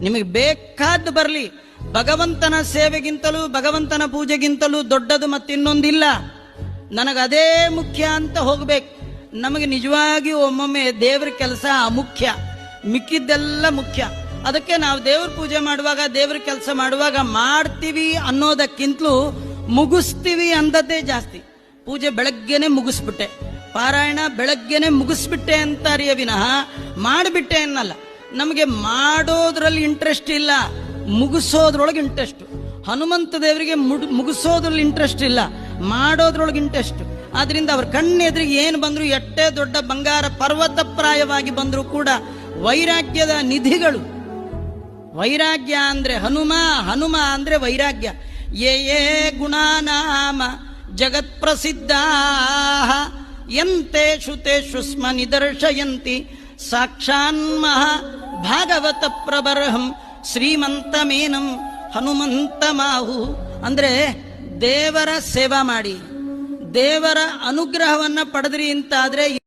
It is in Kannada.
ನಿಮಗೆ ಬೇಕಾದ್ದು ಬರಲಿ. ಭಗವಂತನ ಸೇವೆಗಿಂತಲೂ ಭಗವಂತನ ಪೂಜೆಗಿಂತಲೂ ದೊಡ್ಡದು ಮತ್ತಿನ್ನೊಂದಿಲ್ಲ. ನನಗದೇ ಮುಖ್ಯ ಅಂತ ಹೋಗ್ಬೇಕು. ನಮಗೆ ನಿಜವಾಗಿ ಒಮ್ಮೊಮ್ಮೆ ದೇವ್ರ ಕೆಲಸ ಅಮುಖ್ಯ, ಮಿಕ್ಕಿದ್ದೆಲ್ಲ ಮುಖ್ಯ. ಅದಕ್ಕೆ ನಾವು ದೇವ್ರ ಪೂಜೆ ಮಾಡುವಾಗ, ದೇವ್ರ ಕೆಲಸ ಮಾಡುವಾಗ ಮಾಡ್ತೀವಿ ಅನ್ನೋದಕ್ಕಿಂತಲೂ ಮುಗಿಸ್ತೀವಿ ಅಂದದ್ದೇ ಜಾಸ್ತಿ. ಪೂಜೆ ಬೆಳಗ್ಗೆನೆ ಮುಗಿಸ್ಬಿಟ್ಟೆ, ಪಾರಾಯಣ ಬೆಳಗ್ಗೆನೆ ಮುಗಿಸ್ಬಿಟ್ಟೆ ಅಂತಾರಿಯ ವಿನಃ ಮಾಡಿಬಿಟ್ಟೆ ಅನ್ನಲ್ಲ. ನಮಗೆ ಮಾಡೋದ್ರಲ್ಲಿ ಇಂಟ್ರೆಸ್ಟ್ ಇಲ್ಲ, ಮುಗಿಸೋದ್ರೊಳಗೆ ಇಂಟ್ರೆಸ್ಟ್. ಹನುಮಂತ ದೇವರಿಗೆ ಮುಗಿಸೋದ್ರಲ್ಲಿ ಇಂಟ್ರೆಸ್ಟ್ ಇಲ್ಲ, ಮಾಡೋದ್ರೊಳಗೆ ಇಂಟ್ರೆಸ್ಟ್. ಆದ್ರಿಂದ ಅವ್ರ ಕಣ್ಣೆದುರಿಗೆ ಏನು ಬಂದ್ರು, ಎಷ್ಟೇ ದೊಡ್ಡ ಬಂಗಾರ ಪರ್ವತ ಪ್ರಾಯವಾಗಿ ಬಂದರೂ ಕೂಡ ವೈರಾಗ್ಯದ ನಿಧಿಗಳು. ವೈರಾಗ್ಯ ಅಂದ್ರೆ ಹನುಮ, ಹನುಮ ಅಂದ್ರೆ ವೈರಾಗ್ಯ. ಯೇ ಗುಣಾನಾಮ ಜಗತ್ ಪ್ರಸಿದ್ಧ ಯಂತೇಷು ತೇಷು ಸ್ಮ ನಿದರ್ಶಯಂತಿ ಸಾಕ್ಷಾನ್ಮಹ ಭಾಗವತ ಪ್ರಬರ್ಹಂ ಶ್ರೀಮಂತಮೇನಂ ಹನುಮಂತ ಮಾಹು. ಅಂದ್ರೆ ದೇವರ ಸೇವಾ ಮಾಡಿ, ದೇವರ ಅನುಗ್ರಹವನ್ನ ಪಡೆದ್ರಿ ಅಂತಾದ್ರೆ